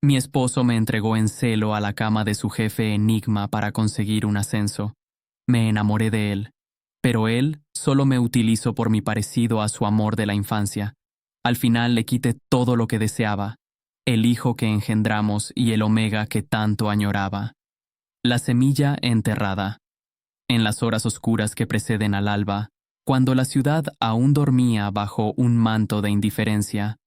Mi esposo me entregó en celo a la cama de su jefe Enigma para conseguir un ascenso. Me enamoré de él, pero él solo me utilizó por mi parecido a su amor de la infancia. Al final le quité todo lo que deseaba, el hijo que engendramos y el omega que tanto añoraba. La semilla enterrada. En las horas oscuras que preceden al alba, cuando la ciudad aún dormía bajo un manto de indiferencia,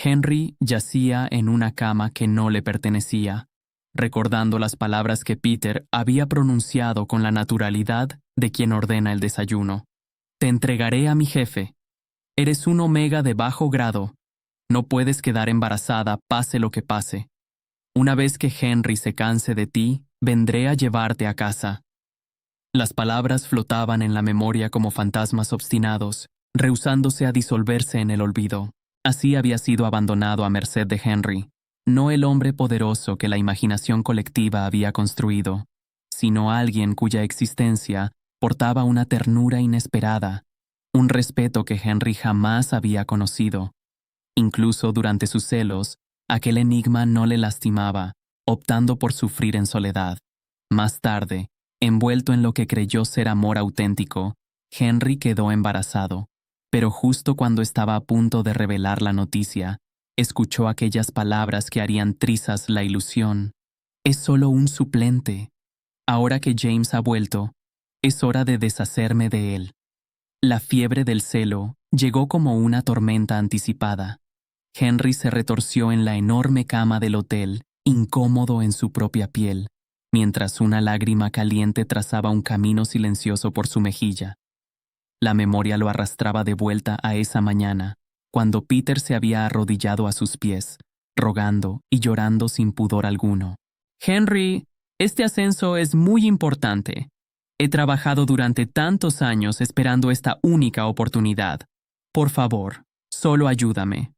Henry yacía en una cama que no le pertenecía, recordando las palabras que Peter había pronunciado con la naturalidad de quien ordena el desayuno. Te entregaré a mi jefe. Eres un omega de bajo grado. No puedes quedar embarazada pase lo que pase. Una vez que Henry se canse de ti, vendré a llevarte a casa. Las palabras flotaban en la memoria como fantasmas obstinados, rehusándose a disolverse en el olvido. Así había sido abandonado a merced de Henry, no el hombre poderoso que la imaginación colectiva había construido, sino alguien cuya existencia portaba una ternura inesperada, un respeto que Henry jamás había conocido. Incluso durante sus celos, aquel enigma no le lastimaba, optando por sufrir en soledad. Más tarde, envuelto en lo que creyó ser amor auténtico, Henry quedó embarazado, pero justo cuando estaba a punto de revelar la noticia, escuchó aquellas palabras que harían trizas la ilusión. Es solo un suplente. Ahora que James ha vuelto, es hora de deshacerme de él. La fiebre del celo llegó como una tormenta anticipada. Henry se retorció en la enorme cama del hotel, incómodo en su propia piel, mientras una lágrima caliente trazaba un camino silencioso por su mejilla. La memoria lo arrastraba de vuelta a esa mañana, cuando Peter se había arrodillado a sus pies, rogando y llorando sin pudor alguno. Henry, este ascenso es muy importante. He trabajado durante tantos años esperando esta única oportunidad. Por favor, solo ayúdame.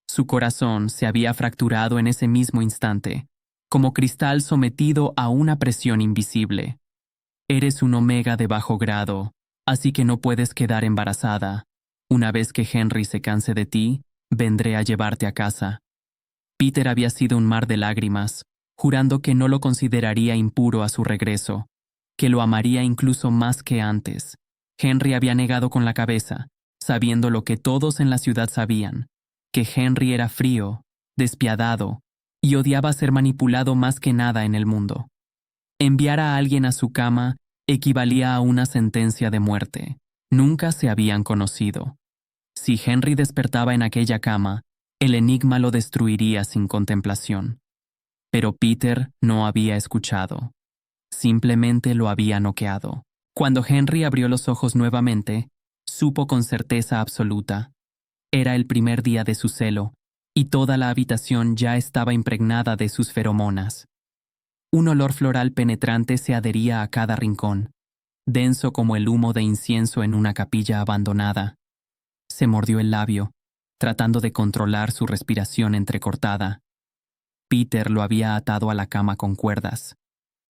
Su corazón se había fracturado en ese mismo instante, como cristal sometido a una presión invisible. Eres un omega de bajo grado, así que no puedes quedar embarazada. Una vez que Henry se canse de ti, vendré a llevarte a casa. Peter había sido un mar de lágrimas, jurando que no lo consideraría impuro a su regreso, que lo amaría incluso más que antes. Henry había negado con la cabeza, sabiendo lo que todos en la ciudad sabían, que Henry era frío, despiadado, y odiaba ser manipulado más que nada en el mundo. Enviar a alguien a su cama equivalía a una sentencia de muerte. Nunca se habían conocido. Si Henry despertaba en aquella cama, el enigma lo destruiría sin contemplación. Pero Peter no había escuchado. Simplemente lo había noqueado. Cuando Henry abrió los ojos nuevamente, supo con certeza absoluta. Era el primer día de su celo, y toda la habitación ya estaba impregnada de sus feromonas. Un olor floral penetrante se adhería a cada rincón, denso como el humo de incienso en una capilla abandonada. Se mordió el labio, tratando de controlar su respiración entrecortada. Peter lo había atado a la cama con cuerdas.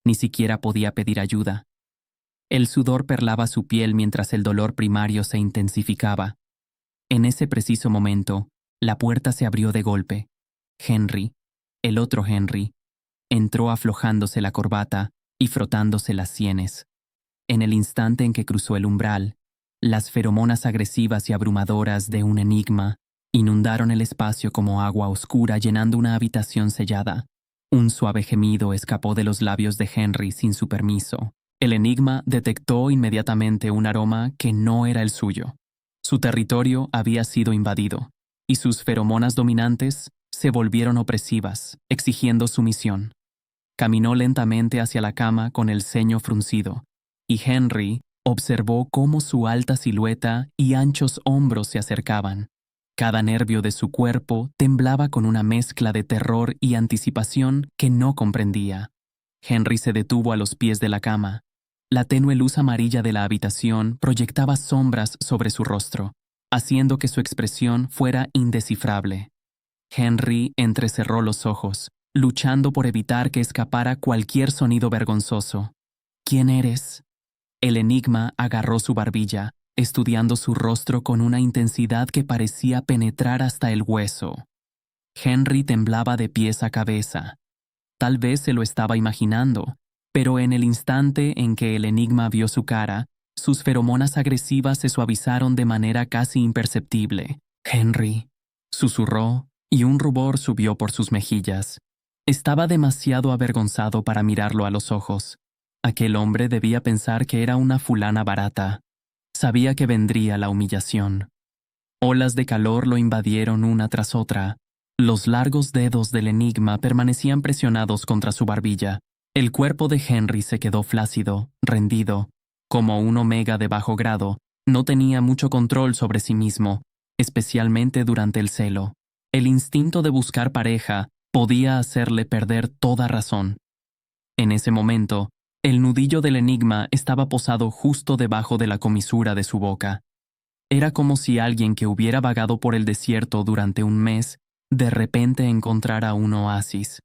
Ni siquiera podía pedir ayuda. El sudor perlaba su piel mientras el dolor primario se intensificaba. En ese preciso momento, la puerta se abrió de golpe. Henry, el otro Henry, entró aflojándose la corbata y frotándose las sienes. En el instante en que cruzó el umbral, las feromonas agresivas y abrumadoras de un enigma inundaron el espacio como agua oscura llenando una habitación sellada. Un suave gemido escapó de los labios de Henry sin su permiso. El enigma detectó inmediatamente un aroma que no era el suyo. Su territorio había sido invadido, y sus feromonas dominantes se volvieron opresivas, exigiendo sumisión. Caminó lentamente hacia la cama con el ceño fruncido, y Henry observó cómo su alta silueta y anchos hombros se acercaban. Cada nervio de su cuerpo temblaba con una mezcla de terror y anticipación que no comprendía. Henry se detuvo a los pies de la cama. La tenue luz amarilla de la habitación proyectaba sombras sobre su rostro, haciendo que su expresión fuera indescifrable. Henry entrecerró los ojos, luchando por evitar que escapara cualquier sonido vergonzoso. ¿Quién eres? El enigma agarró su barbilla, estudiando su rostro con una intensidad que parecía penetrar hasta el hueso. Henry temblaba de pies a cabeza. Tal vez se lo estaba imaginando, pero en el instante en que el enigma vio su cara, sus feromonas agresivas se suavizaron de manera casi imperceptible. Henry, susurró, y un rubor subió por sus mejillas. Estaba demasiado avergonzado para mirarlo a los ojos. Aquel hombre debía pensar que era una fulana barata. Sabía que vendría la humillación. Olas de calor lo invadieron una tras otra. Los largos dedos del enigma permanecían presionados contra su barbilla. El cuerpo de Henry se quedó flácido, rendido. Como un omega de bajo grado, no tenía mucho control sobre sí mismo, especialmente durante el celo. El instinto de buscar pareja podía hacerle perder toda razón. En ese momento, el nudillo del enigma estaba posado justo debajo de la comisura de su boca. Era como si alguien que hubiera vagado por el desierto durante un mes de repente encontrara un oasis.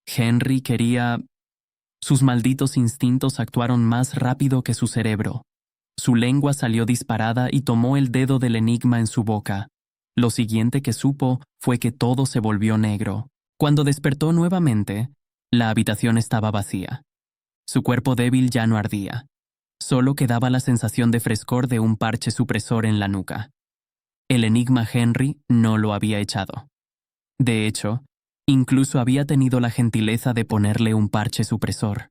Henry quería... Sus malditos instintos actuaron más rápido que su cerebro. Su lengua salió disparada y tomó el dedo del enigma en su boca. Lo siguiente que supo fue que todo se volvió negro. Cuando despertó nuevamente, la habitación estaba vacía. Su cuerpo débil ya no ardía. Solo quedaba la sensación de frescor de un parche supresor en la nuca. El enigma Henry no lo había echado. De hecho, incluso había tenido la gentileza de ponerle un parche supresor.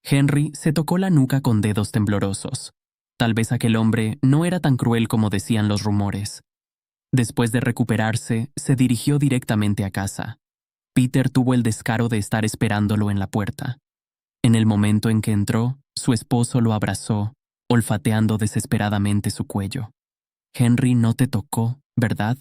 Henry se tocó la nuca con dedos temblorosos. Tal vez aquel hombre no era tan cruel como decían los rumores. Después de recuperarse, se dirigió directamente a casa. Peter tuvo el descaro de estar esperándolo en la puerta. En el momento en que entró, su esposo lo abrazó, olfateando desesperadamente su cuello. Henry no te tocó, ¿verdad?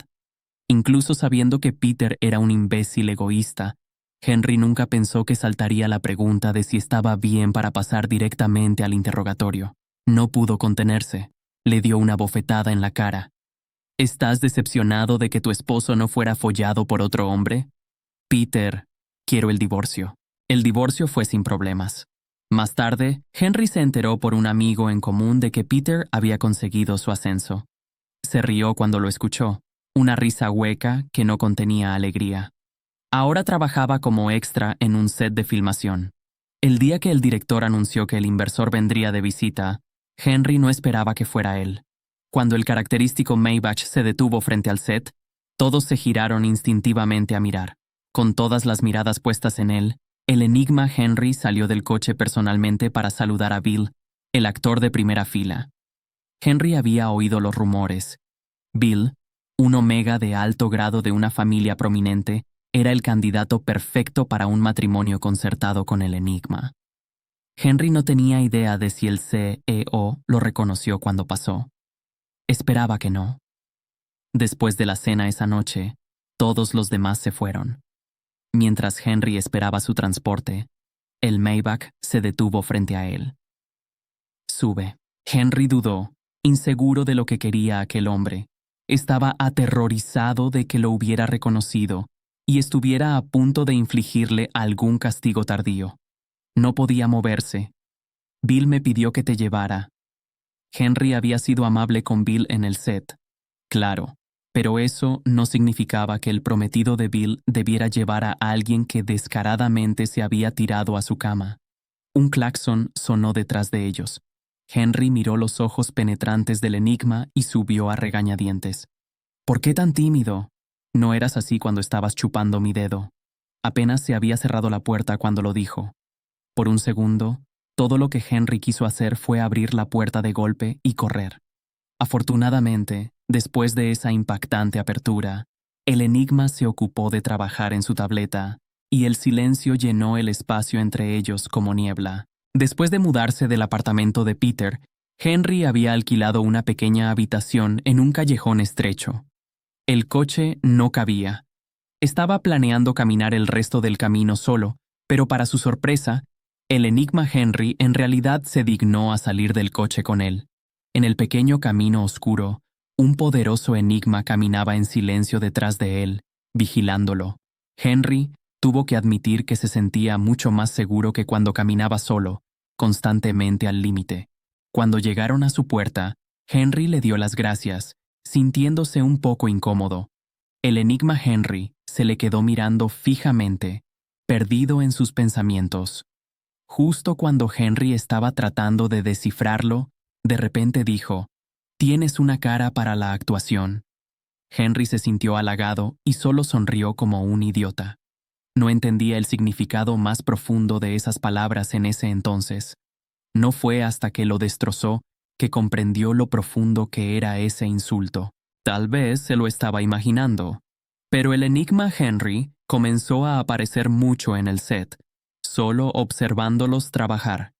Incluso sabiendo que Peter era un imbécil egoísta, Henry nunca pensó que saltaría la pregunta de si estaba bien para pasar directamente al interrogatorio. No pudo contenerse. Le dio una bofetada en la cara. ¿Estás decepcionado de que tu esposo no fuera follado por otro hombre? Peter, quiero el divorcio. El divorcio fue sin problemas. Más tarde, Henry se enteró por un amigo en común de que Peter había conseguido su ascenso. Se rió cuando lo escuchó, una risa hueca que no contenía alegría. Ahora trabajaba como extra en un set de filmación. El día que el director anunció que el inversor vendría de visita, Henry no esperaba que fuera él. Cuando el característico Maybach se detuvo frente al set, todos se giraron instintivamente a mirar. Con todas las miradas puestas en él, el enigma Henry salió del coche personalmente para saludar a Bill, el actor de primera fila. Henry había oído los rumores. Bill, un omega de alto grado de una familia prominente, era el candidato perfecto para un matrimonio concertado con el enigma. Henry no tenía idea de si el CEO lo reconoció cuando pasó. Esperaba que no. Después de la cena esa noche, todos los demás se fueron. Mientras Henry esperaba su transporte, el Maybach se detuvo frente a él. Sube. Henry dudó, inseguro de lo que quería aquel hombre. Estaba aterrorizado de que lo hubiera reconocido y estuviera a punto de infligirle algún castigo tardío. No podía moverse. Bill me pidió que te llevara. Henry había sido amable con Bill en el set. Claro, pero eso no significaba que el prometido de Bill debiera llevar a alguien que descaradamente se había tirado a su cama. Un claxon sonó detrás de ellos. Henry miró los ojos penetrantes del enigma y subió a regañadientes. ¿Por qué tan tímido? No eras así cuando estabas chupando mi dedo. Apenas se había cerrado la puerta cuando lo dijo. Por un segundo, todo lo que Henry quiso hacer fue abrir la puerta de golpe y correr. Afortunadamente, después de esa impactante apertura, el enigma se ocupó de trabajar en su tableta y el silencio llenó el espacio entre ellos como niebla. Después de mudarse del apartamento de Peter, Henry había alquilado una pequeña habitación en un callejón estrecho. El coche no cabía. Estaba planeando caminar el resto del camino solo, pero para su sorpresa, el enigma Henry en realidad se dignó a salir del coche con él. En el pequeño camino oscuro, un poderoso enigma caminaba en silencio detrás de él, vigilándolo. Henry tuvo que admitir que se sentía mucho más seguro que cuando caminaba solo, constantemente al límite. Cuando llegaron a su puerta, Henry le dio las gracias, sintiéndose un poco incómodo. El enigma Henry se le quedó mirando fijamente, perdido en sus pensamientos. Justo cuando Henry estaba tratando de descifrarlo, de repente dijo: «Tienes una cara para la actuación». Henry se sintió halagado y solo sonrió como un idiota. No entendía el significado más profundo de esas palabras en ese entonces. No fue hasta que lo destrozó que comprendió lo profundo que era ese insulto. Tal vez se lo estaba imaginando. Pero el enigma Henry comenzó a aparecer mucho en el set, solo observándolos trabajar.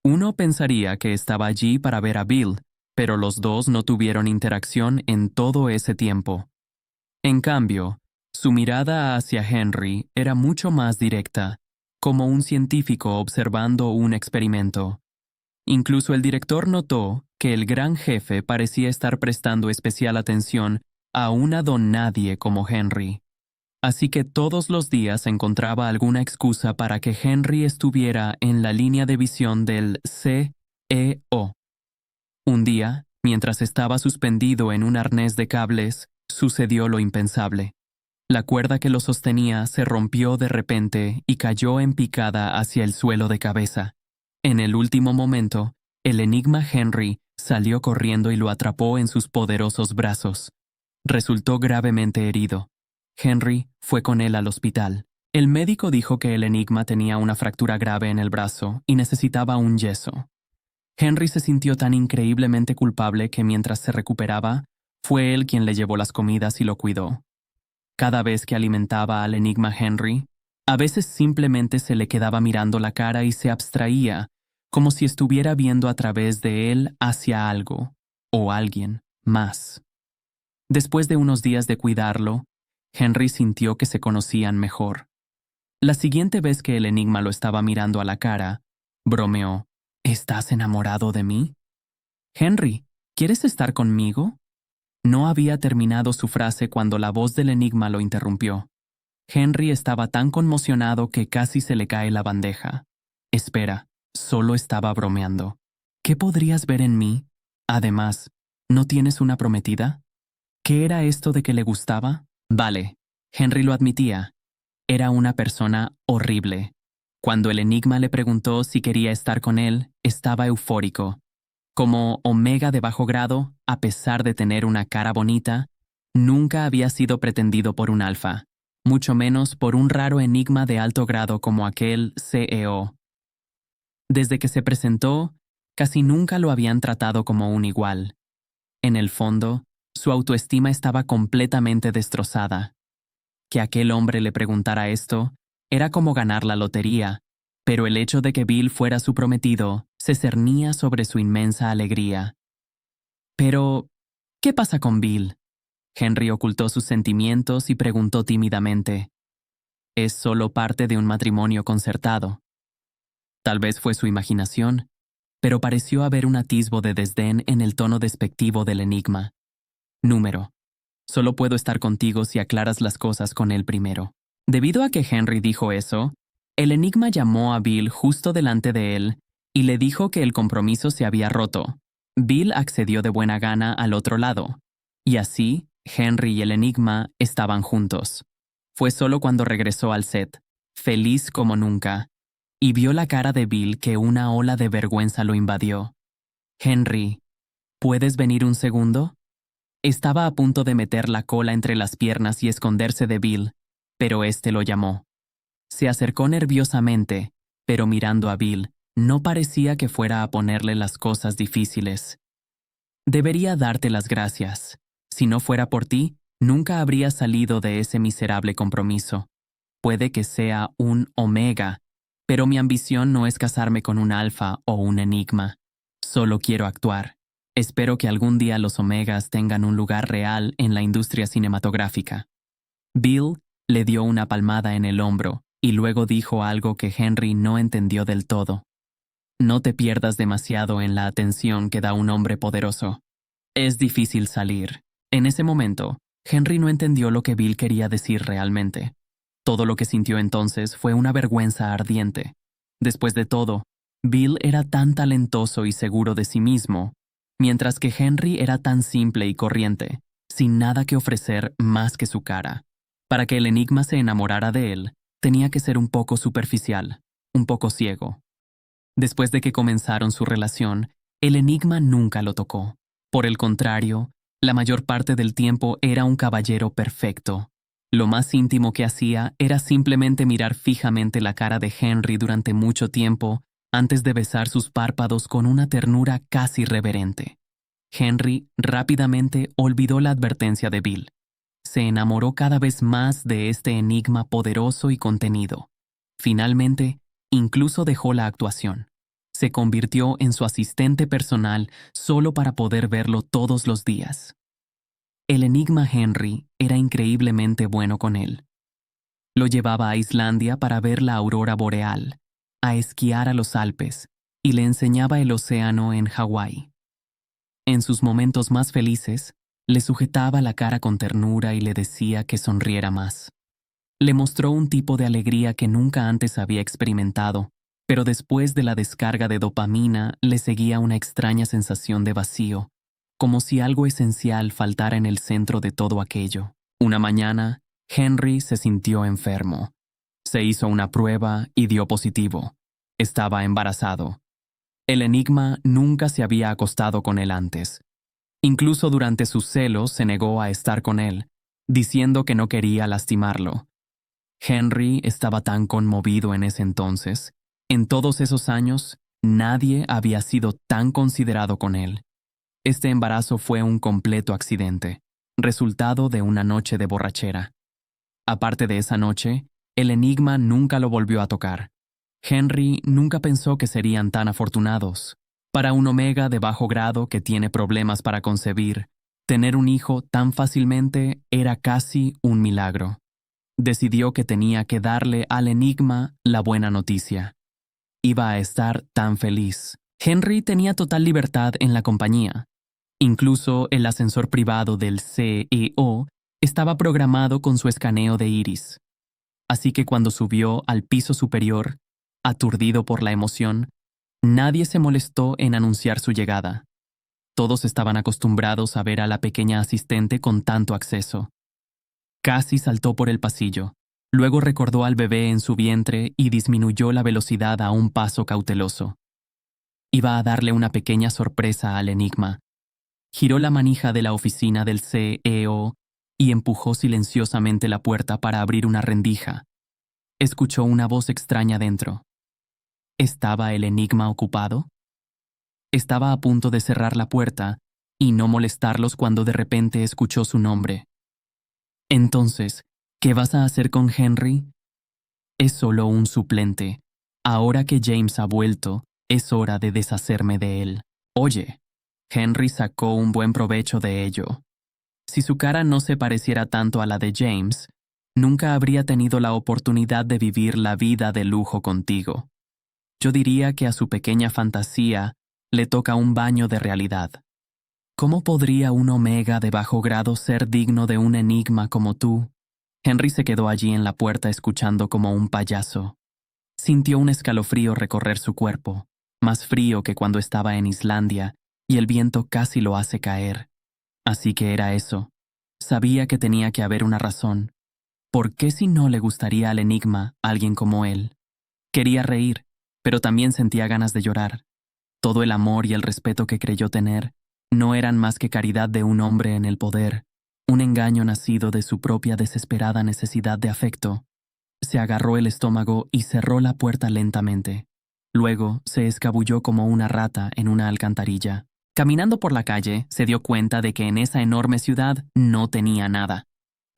Uno pensaría que estaba allí para ver a Bill, pero los dos no tuvieron interacción en todo ese tiempo. En cambio, su mirada hacia Henry era mucho más directa, como un científico observando un experimento. Incluso el director notó que el gran jefe parecía estar prestando especial atención a una don nadie como Henry. Así que todos los días encontraba alguna excusa para que Henry estuviera en la línea de visión del CEO. Un día, mientras estaba suspendido en un arnés de cables, sucedió lo impensable. La cuerda que lo sostenía se rompió de repente y cayó en picada hacia el suelo de cabeza. En el último momento, el enigma Henry salió corriendo y lo atrapó en sus poderosos brazos. Resultó gravemente herido. Henry fue con él al hospital. El médico dijo que el enigma tenía una fractura grave en el brazo y necesitaba un yeso. Henry se sintió tan increíblemente culpable que mientras se recuperaba, fue él quien le llevó las comidas y lo cuidó. Cada vez que alimentaba al enigma Henry, a veces simplemente se le quedaba mirando la cara y se abstraía, como si estuviera viendo a través de él hacia algo o alguien más. Después de unos días de cuidarlo, Henry sintió que se conocían mejor. La siguiente vez que el enigma lo estaba mirando a la cara, bromeó: «¿Estás enamorado de mí? Henry, ¿quieres estar conmigo?» No había terminado su frase cuando la voz del enigma lo interrumpió. Henry estaba tan conmocionado que casi se le cae la bandeja. Espera, solo estaba bromeando. ¿Qué podrías ver en mí? Además, ¿no tienes una prometida? ¿Qué era esto de que le gustaba? Vale, Henry lo admitía. Era una persona horrible. Cuando el enigma le preguntó si quería estar con él, estaba eufórico. Como Omega de bajo grado, a pesar de tener una cara bonita, nunca había sido pretendido por un alfa, mucho menos por un raro enigma de alto grado como aquel CEO. Desde que se presentó, casi nunca lo habían tratado como un igual. En el fondo, su autoestima estaba completamente destrozada. Que aquel hombre le preguntara esto era como ganar la lotería, pero el hecho de que Bill fuera su prometido se cernía sobre su inmensa alegría. Pero, ¿qué pasa con Bill? Henry ocultó sus sentimientos y preguntó tímidamente. Es solo parte de un matrimonio concertado. Tal vez fue su imaginación, pero pareció haber un atisbo de desdén en el tono despectivo del enigma. Número. Solo puedo estar contigo si aclaras las cosas con él primero. Debido a que Henry dijo eso, el enigma llamó a Bill justo delante de él y le dijo que el compromiso se había roto. Bill accedió de buena gana al otro lado, y así Henry y el enigma estaban juntos. Fue solo cuando regresó al set, feliz como nunca, y vio la cara de Bill que una ola de vergüenza lo invadió. «Henry, ¿puedes venir un segundo?» Estaba a punto de meter la cola entre las piernas y esconderse de Bill, pero éste lo llamó. Se acercó nerviosamente, pero mirando a Bill, no parecía que fuera a ponerle las cosas difíciles. «Debería darte las gracias. Si no fuera por ti, nunca habría salido de ese miserable compromiso. Puede que sea un omega, pero mi ambición no es casarme con un alfa o un enigma. Solo quiero actuar. Espero que algún día los omegas tengan un lugar real en la industria cinematográfica». Bill le dio una palmada en el hombro y luego dijo algo que Henry no entendió del todo. «No te pierdas demasiado en la atención que da un hombre poderoso. Es difícil salir». En ese momento, Henry no entendió lo que Bill quería decir realmente. Todo lo que sintió entonces fue una vergüenza ardiente. Después de todo, Bill era tan talentoso y seguro de sí mismo, mientras que Henry era tan simple y corriente, sin nada que ofrecer más que su cara. Para que el enigma se enamorara de él, tenía que ser un poco superficial, un poco ciego. Después de que comenzaron su relación, el enigma nunca lo tocó. Por el contrario, la mayor parte del tiempo era un caballero perfecto. Lo más íntimo que hacía era simplemente mirar fijamente la cara de Henry durante mucho tiempo antes de besar sus párpados con una ternura casi reverente. Henry rápidamente olvidó la advertencia de Bill. Se enamoró cada vez más de este enigma poderoso y contenido. Finalmente, incluso dejó la actuación. Se convirtió en su asistente personal solo para poder verlo todos los días. El enigma Henry era increíblemente bueno con él. Lo llevaba a Islandia para ver la aurora boreal, a esquiar a los Alpes, y le enseñaba el océano en Hawái. En sus momentos más felices, le sujetaba la cara con ternura y le decía que sonriera más. Le mostró un tipo de alegría que nunca antes había experimentado, pero después de la descarga de dopamina le seguía una extraña sensación de vacío, como si algo esencial faltara en el centro de todo aquello. Una mañana, Henry se sintió enfermo. Se hizo una prueba y dio positivo. Estaba embarazado. El enigma nunca se había acostado con él antes. Incluso durante sus celos se negó a estar con él, diciendo que no quería lastimarlo. Henry estaba tan conmovido en ese entonces. En todos esos años, nadie había sido tan considerado con él. Este embarazo fue un completo accidente, resultado de una noche de borrachera. Aparte de esa noche, el enigma nunca lo volvió a tocar. Henry nunca pensó que serían tan afortunados. Para un omega de bajo grado que tiene problemas para concebir, tener un hijo tan fácilmente era casi un milagro. Decidió que tenía que darle al enigma la buena noticia. Iba a estar tan feliz. Henry tenía total libertad en la compañía. Incluso el ascensor privado del CEO estaba programado con su escaneo de iris. Así que cuando subió al piso superior, aturdido por la emoción, nadie se molestó en anunciar su llegada. Todos estaban acostumbrados a ver a la pequeña asistente con tanto acceso. Casi saltó por el pasillo. Luego recordó al bebé en su vientre y disminuyó la velocidad a un paso cauteloso. Iba a darle una pequeña sorpresa al enigma. Giró la manija de la oficina del CEO y empujó silenciosamente la puerta para abrir una rendija. Escuchó una voz extraña dentro. ¿Estaba el enigma ocupado? Estaba a punto de cerrar la puerta y no molestarlos cuando de repente escuchó su nombre. Entonces, ¿qué vas a hacer con Henry? Es solo un suplente. Ahora que James ha vuelto, es hora de deshacerme de él. Oye, Henry sacó un buen provecho de ello. Si su cara no se pareciera tanto a la de James, nunca habría tenido la oportunidad de vivir la vida de lujo contigo. Yo diría que a su pequeña fantasía le toca un baño de realidad. ¿Cómo podría un omega de bajo grado ser digno de un enigma como tú? Henry se quedó allí en la puerta escuchando como un payaso. Sintió un escalofrío recorrer su cuerpo, más frío que cuando estaba en Islandia, y el viento casi lo hace caer. Así que era eso. Sabía que tenía que haber una razón. ¿Por qué si no le gustaría al enigma alguien como él? Quería reír, pero también sentía ganas de llorar. Todo el amor y el respeto que creyó tener no eran más que caridad de un hombre en el poder, un engaño nacido de su propia desesperada necesidad de afecto. Se agarró el estómago y cerró la puerta lentamente. Luego se escabulló como una rata en una alcantarilla. Caminando por la calle, se dio cuenta de que en esa enorme ciudad no tenía nada.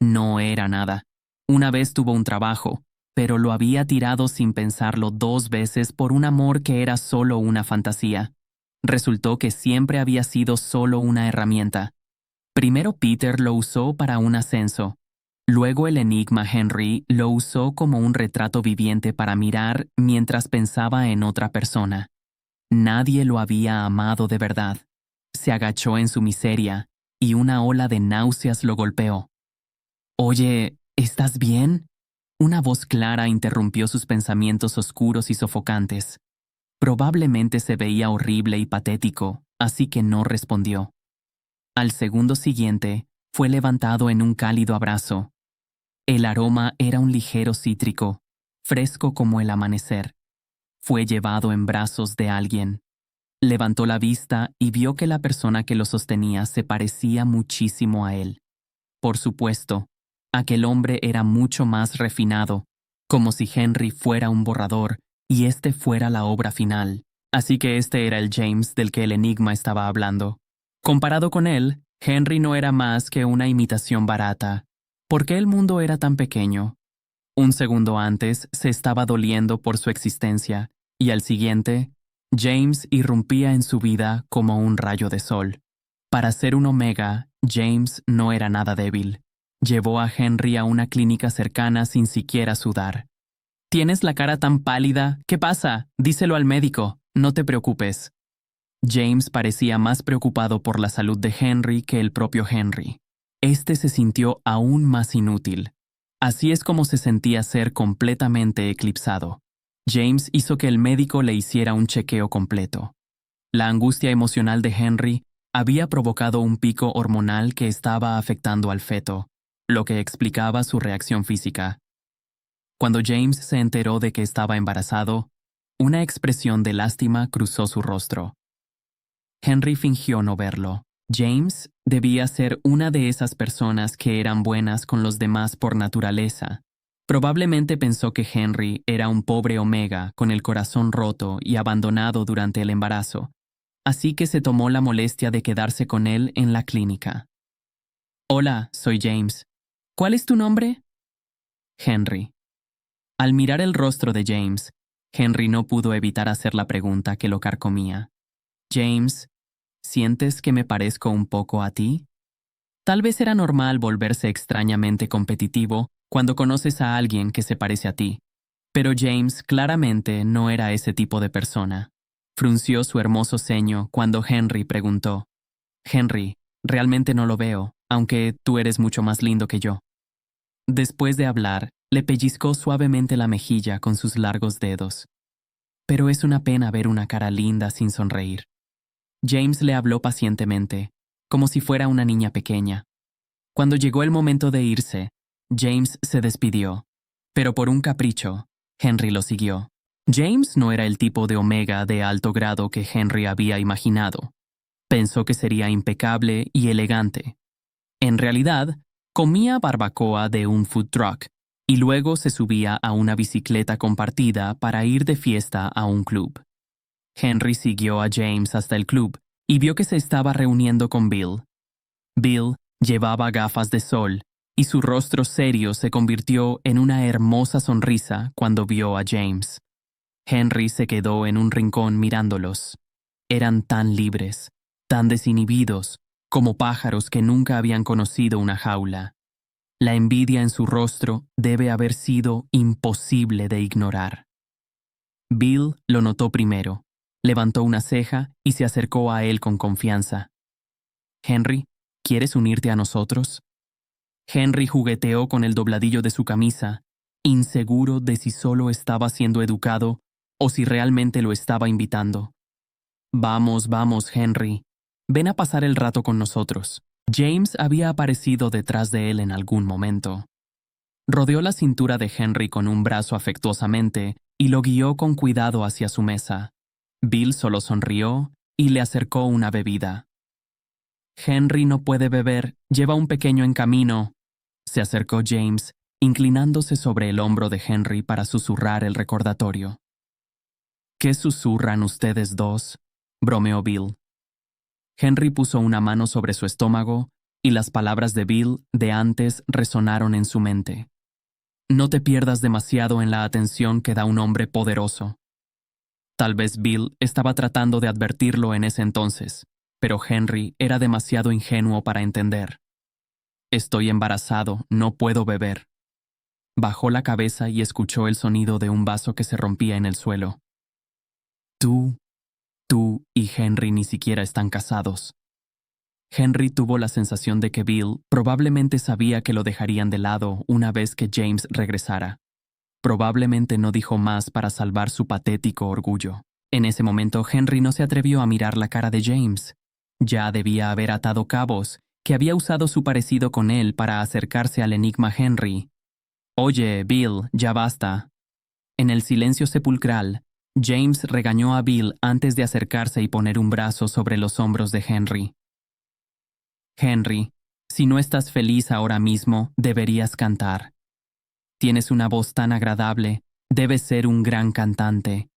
No era nada. Una vez tuvo un trabajo, pero lo había tirado sin pensarlo 2 veces por un amor que era solo una fantasía. Resultó que siempre había sido solo una herramienta. Primero Peter lo usó para un ascenso. Luego el enigma Henry lo usó como un retrato viviente para mirar mientras pensaba en otra persona. Nadie lo había amado de verdad. Se agachó en su miseria y una ola de náuseas lo golpeó. Oye, ¿estás bien? Una voz clara interrumpió sus pensamientos oscuros y sofocantes. Probablemente se veía horrible y patético, así que no respondió. Al segundo siguiente, fue levantado en un cálido abrazo. El aroma era un ligero cítrico, fresco como el amanecer. Fue llevado en brazos de alguien. Levantó la vista y vio que la persona que lo sostenía se parecía muchísimo a él. Por supuesto, aquel hombre era mucho más refinado, como si Henry fuera un borrador y este fuera la obra final. Así que este era el James del que el enigma estaba hablando. Comparado con él, Henry no era más que una imitación barata. ¿Por qué el mundo era tan pequeño? Un segundo antes se estaba doliendo por su existencia, y al siguiente, James irrumpía en su vida como un rayo de sol. Para ser un Omega, James no era nada débil. Llevó a Henry a una clínica cercana sin siquiera sudar. «Tienes la cara tan pálida. ¿Qué pasa? Díselo al médico. No te preocupes». James parecía más preocupado por la salud de Henry que el propio Henry. Este se sintió aún más inútil. Así es como se sentía ser completamente eclipsado. James hizo que el médico le hiciera un chequeo completo. La angustia emocional de Henry había provocado un pico hormonal que estaba afectando al feto, lo que explicaba su reacción física. Cuando James se enteró de que estaba embarazado, una expresión de lástima cruzó su rostro. Henry fingió no verlo. James debía ser una de esas personas que eran buenas con los demás por naturaleza. Probablemente pensó que Henry era un pobre Omega con el corazón roto y abandonado durante el embarazo, así que se tomó la molestia de quedarse con él en la clínica. «Hola, soy James. ¿Cuál es tu nombre?» «Henry». Al mirar el rostro de James, Henry no pudo evitar hacer la pregunta que lo carcomía. «James, ¿sientes que me parezco un poco a ti?» Tal vez era normal volverse extrañamente competitivo cuando conoces a alguien que se parece a ti, pero James claramente no era ese tipo de persona. Frunció su hermoso ceño cuando Henry preguntó: «Henry, realmente no lo veo, aunque tú eres mucho más lindo que yo». Después de hablar, le pellizcó suavemente la mejilla con sus largos dedos. «Pero es una pena ver una cara linda sin sonreír». James le habló pacientemente, como si fuera una niña pequeña. Cuando llegó el momento de irse, James se despidió, pero por un capricho, Henry lo siguió. James no era el tipo de Omega de alto grado que Henry había imaginado. Pensó que sería impecable y elegante. En realidad, comía barbacoa de un food truck y luego se subía a una bicicleta compartida para ir de fiesta a un club. Henry siguió a James hasta el club y vio que se estaba reuniendo con Bill. Bill llevaba gafas de sol y su rostro serio se convirtió en una hermosa sonrisa cuando vio a James. Henry se quedó en un rincón mirándolos. Eran tan libres, tan desinhibidos, como pájaros que nunca habían conocido una jaula. La envidia en su rostro debe haber sido imposible de ignorar. Bill lo notó primero, levantó una ceja y se acercó a él con confianza. «Henry, ¿quieres unirte a nosotros?» Henry jugueteó con el dobladillo de su camisa, inseguro de si solo estaba siendo educado o si realmente lo estaba invitando. «Vamos, vamos, Henry. Ven a pasar el rato con nosotros». James había aparecido detrás de él en algún momento. Rodeó la cintura de Henry con un brazo afectuosamente y lo guió con cuidado hacia su mesa. Bill solo sonrió y le acercó una bebida. «Henry no puede beber, lleva un pequeño en camino», se acercó James, inclinándose sobre el hombro de Henry para susurrar el recordatorio. «¿Qué susurran ustedes dos?», bromeó Bill. Henry puso una mano sobre su estómago y las palabras de Bill de antes resonaron en su mente. «No te pierdas demasiado en la atención que da un hombre poderoso». Tal vez Bill estaba tratando de advertirlo en ese entonces, pero Henry era demasiado ingenuo para entender. «Estoy embarazado, no puedo beber». Bajó la cabeza y escuchó el sonido de un vaso que se rompía en el suelo. Tú y Henry ni siquiera están casados». Henry tuvo la sensación de que Bill probablemente sabía que lo dejarían de lado una vez que James regresara. Probablemente no dijo más para salvar su patético orgullo. En ese momento Henry no se atrevió a mirar la cara de James. Ya debía haber atado cabos, que había usado su parecido con él para acercarse al enigma Henry. Oye, Bill, ya basta. En el silencio sepulcral, James regañó a Bill antes de acercarse y poner un brazo sobre los hombros de Henry. Henry, si no estás feliz ahora mismo, deberías cantar. Tienes una voz tan agradable, debes ser un gran cantante.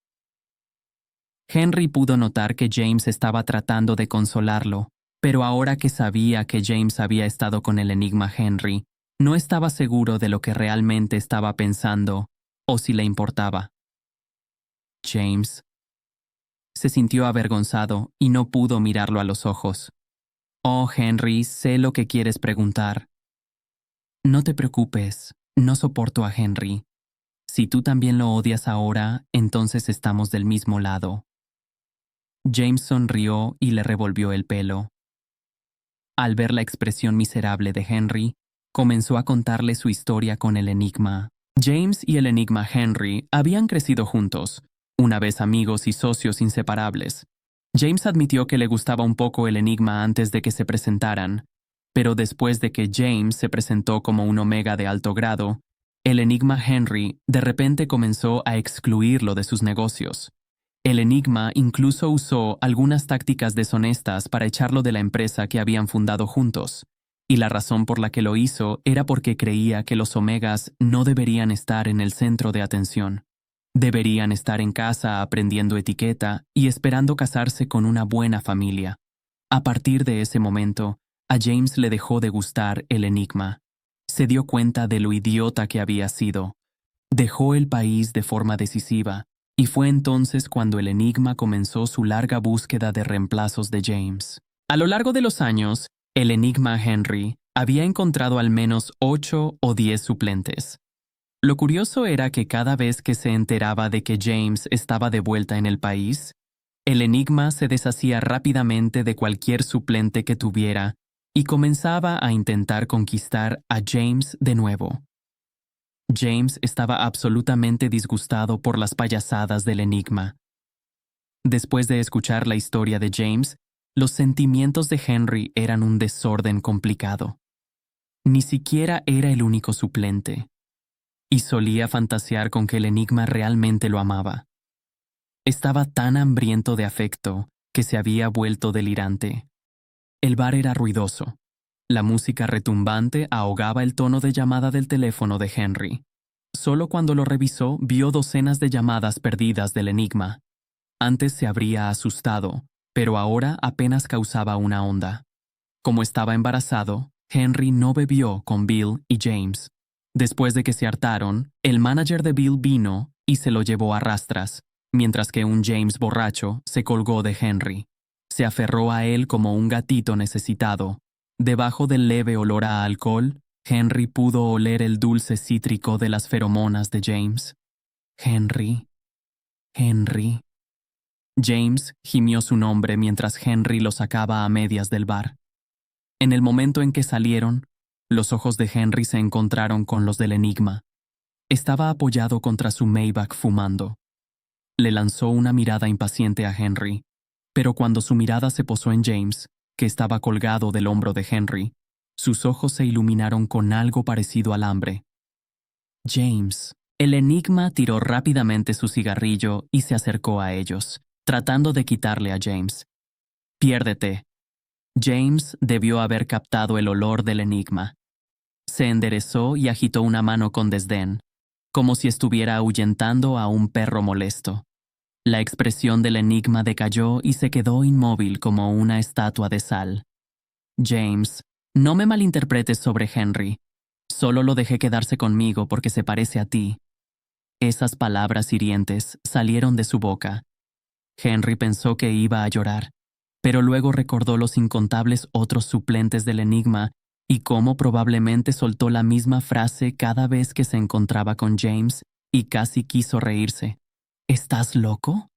Henry pudo notar que James estaba tratando de consolarlo, pero ahora que sabía que James había estado con el enigma Henry, no estaba seguro de lo que realmente estaba pensando o si le importaba. James se sintió avergonzado y no pudo mirarlo a los ojos. Oh, Henry, sé lo que quieres preguntar. No te preocupes, no soporto a Henry. Si tú también lo odias ahora, entonces estamos del mismo lado. James sonrió y le revolvió el pelo. Al ver la expresión miserable de Henry, comenzó a contarle su historia con el enigma. James y el enigma Henry habían crecido juntos, una vez amigos y socios inseparables. James admitió que le gustaba un poco el enigma antes de que se presentaran, pero después de que James se presentó como un omega de alto grado, el enigma Henry de repente comenzó a excluirlo de sus negocios. El enigma incluso usó algunas tácticas deshonestas para echarlo de la empresa que habían fundado juntos, y la razón por la que lo hizo era porque creía que los omegas no deberían estar en el centro de atención. Deberían estar en casa aprendiendo etiqueta y esperando casarse con una buena familia. A partir de ese momento, a James le dejó de gustar el enigma. Se dio cuenta de lo idiota que había sido. Dejó el país de forma decisiva, y fue entonces cuando el enigma comenzó su larga búsqueda de reemplazos de James. A lo largo de los años, el enigma Henry había encontrado al menos 8 o 10 suplentes. Lo curioso era que cada vez que se enteraba de que James estaba de vuelta en el país, el enigma se deshacía rápidamente de cualquier suplente que tuviera y comenzaba a intentar conquistar a James de nuevo. James estaba absolutamente disgustado por las payasadas del enigma. Después de escuchar la historia de James, los sentimientos de Henry eran un desorden complicado. Ni siquiera era el único suplente, y solía fantasear con que el enigma realmente lo amaba. Estaba tan hambriento de afecto que se había vuelto delirante. El bar era ruidoso. La música retumbante ahogaba el tono de llamada del teléfono de Henry. Solo cuando lo revisó vio docenas de llamadas perdidas del enigma. Antes se habría asustado, pero ahora apenas causaba una onda. Como estaba embarazado, Henry no bebió con Bill y James. Después de que se hartaron, el manager de Bill vino y se lo llevó a rastras, mientras que un James borracho se colgó de Henry. Se aferró a él como un gatito necesitado. Debajo del leve olor a alcohol, Henry pudo oler el dulce cítrico de las feromonas de James. Henry. Henry. James gimió su nombre mientras Henry lo sacaba a medias del bar. En el momento en que salieron, los ojos de Henry se encontraron con los del enigma. Estaba apoyado contra su Maybach fumando. Le lanzó una mirada impaciente a Henry, pero cuando su mirada se posó en James, que estaba colgado del hombro de Henry, sus ojos se iluminaron con algo parecido al hambre. James. El enigma tiró rápidamente su cigarrillo y se acercó a ellos, tratando de quitarle a James. Piérdete. James debió haber captado el olor del enigma. Se enderezó y agitó una mano con desdén, como si estuviera ahuyentando a un perro molesto. La expresión del enigma decayó y se quedó inmóvil como una estatua de sal. James, no me malinterpretes sobre Henry. Solo lo dejé quedarse conmigo porque se parece a ti. Esas palabras hirientes salieron de su boca. Henry pensó que iba a llorar, pero luego recordó los incontables otros suplentes del enigma y cómo probablemente soltó la misma frase cada vez que se encontraba con James y casi quiso reírse. ¿Estás loco?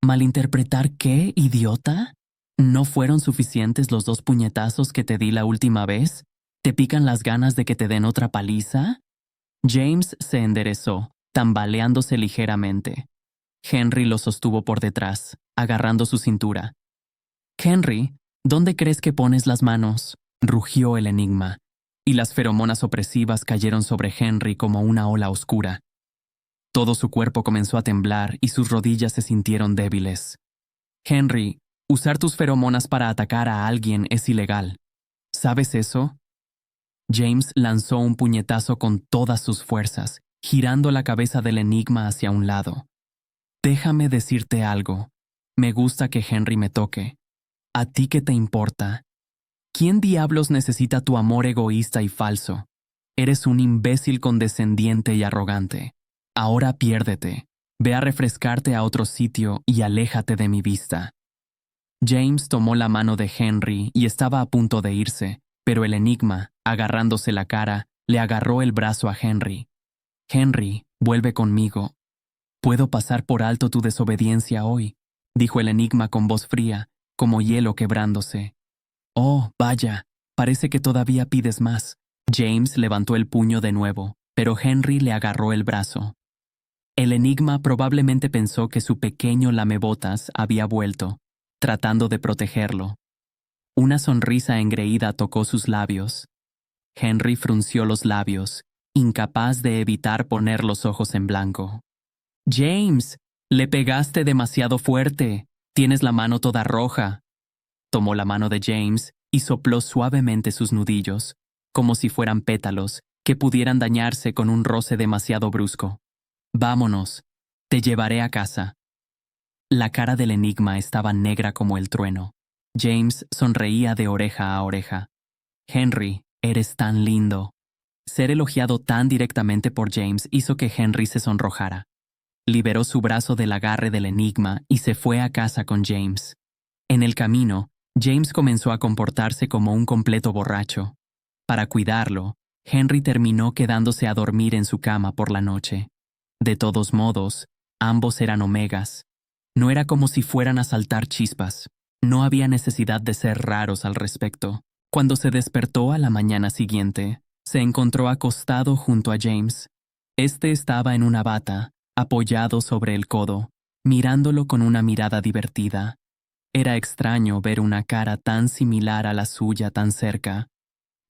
¿Malinterpretar qué, idiota? ¿No fueron suficientes los 2 puñetazos que te di la última vez? ¿Te pican las ganas de que te den otra paliza? James se enderezó, tambaleándose ligeramente. Henry lo sostuvo por detrás, agarrando su cintura. «Henry, ¿dónde crees que pones las manos?», rugió el enigma. y las feromonas opresivas cayeron sobre Henry como una ola oscura. Todo su cuerpo comenzó a temblar y sus rodillas se sintieron débiles. Henry, usar tus feromonas para atacar a alguien es ilegal. ¿Sabes eso? James lanzó un puñetazo con todas sus fuerzas, girando la cabeza del enigma hacia un lado. Déjame decirte algo. Me gusta que Henry me toque. ¿A ti qué te importa? ¿Quién diablos necesita tu amor egoísta y falso? Eres un imbécil condescendiente y arrogante. Ahora piérdete. Ve a refrescarte a otro sitio y aléjate de mi vista. James tomó la mano de Henry y estaba a punto de irse, pero el enigma, agarrándose la cara, le agarró el brazo a Henry. Henry, vuelve conmigo. Puedo pasar por alto tu desobediencia hoy, dijo el enigma con voz fría, como hielo quebrándose. Oh, vaya, parece que todavía pides más. James levantó el puño de nuevo, pero Henry le agarró el brazo. El enigma probablemente pensó que su pequeño lamebotas había vuelto, tratando de protegerlo. Una sonrisa engreída tocó sus labios. Henry frunció los labios, incapaz de evitar poner los ojos en blanco. James, le pegaste demasiado fuerte. Tienes la mano toda roja. Tomó la mano de James y sopló suavemente sus nudillos, como si fueran pétalos que pudieran dañarse con un roce demasiado brusco. Vámonos, te llevaré a casa. La cara del enigma estaba negra como el trueno. James sonreía de oreja a oreja. Henry, eres tan lindo. Ser elogiado tan directamente por James hizo que Henry se sonrojara. Liberó su brazo del agarre del enigma y se fue a casa con James. En el camino, James comenzó a comportarse como un completo borracho. Para cuidarlo, Henry terminó quedándose a dormir en su cama por la noche. De todos modos, ambos eran omegas. No era como si fueran a saltar chispas. No había necesidad de ser raros al respecto. Cuando se despertó a la mañana siguiente, se encontró acostado junto a James. Este estaba en una bata, apoyado sobre el codo, mirándolo con una mirada divertida. Era extraño ver una cara tan similar a la suya tan cerca.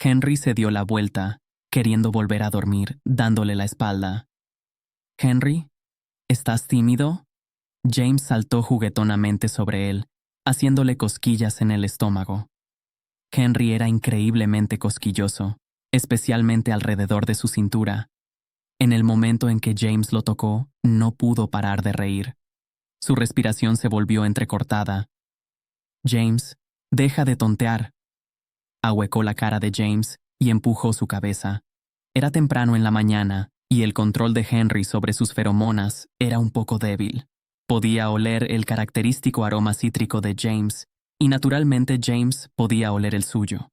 Henry se dio la vuelta, queriendo volver a dormir, dándole la espalda. «Henry, ¿estás tímido?» James saltó juguetonamente sobre él, haciéndole cosquillas en el estómago. Henry era increíblemente cosquilloso, especialmente alrededor de su cintura. En el momento en que James lo tocó, no pudo parar de reír. Su respiración se volvió entrecortada. «James, deja de tontear». Ahuecó la cara de James y empujó su cabeza. Era temprano en la mañana y el control de Henry sobre sus feromonas era un poco débil. Podía oler el característico aroma cítrico de James y naturalmente James podía oler el suyo.